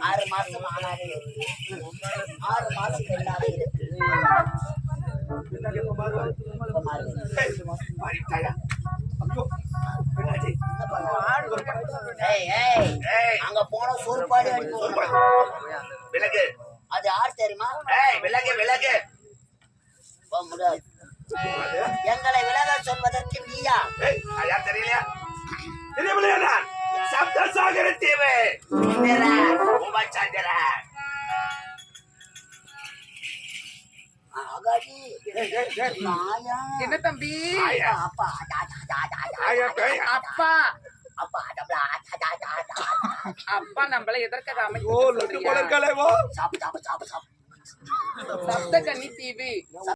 6 மாசம் ஆனாலே 6 மாசம் பெண்ணாவே இருக்கு. அங்க போன சோறுபாடு விலகு. அது யார் தெரியுமா? விலகு விலகு. முடியாது. எங்களை விலக சொல்வதற்கு நீயா? யார் தெரியலையா? தெரியலையா? சப்தசாகர தீவு என்ன தம்பி? அப்பா அப்பா அப்பா நம்மள எதற்காக சப்த கன்னி தீவு